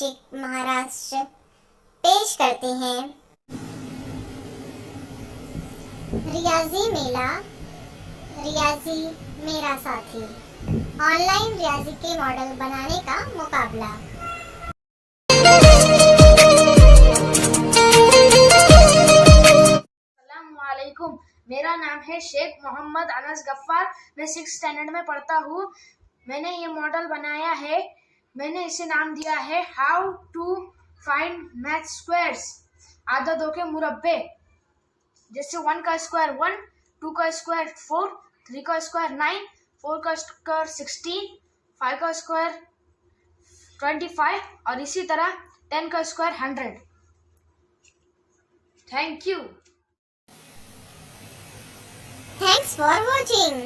नाशिक महाराष्ट्र पेश करते हैं रियाजी मेला, रियाजी मेरा साथी, ऑनलाइन रियाजी के मॉडल बनाने का मुकाबला। अस्सलामुअलैकुम, मेरा नाम है शेख मोहम्मद अनस गफ्फार। मैं 6th स्टैंडर्ड में पढ़ता हूँ। मैंने ये मॉडल बनाया है। मैंने इसे नाम दिया है how to find math squares, आददों के मुरब्बे। जैसे 1 का स्क्वायर 1, 2 का स्क्वायर 4, 3 का स्क्वायर 9, 4 का स्क्वायर 16, 5 का स्क्वायर 25 और इसी तरह 10 का square 100। Thank you. Thanks for watching.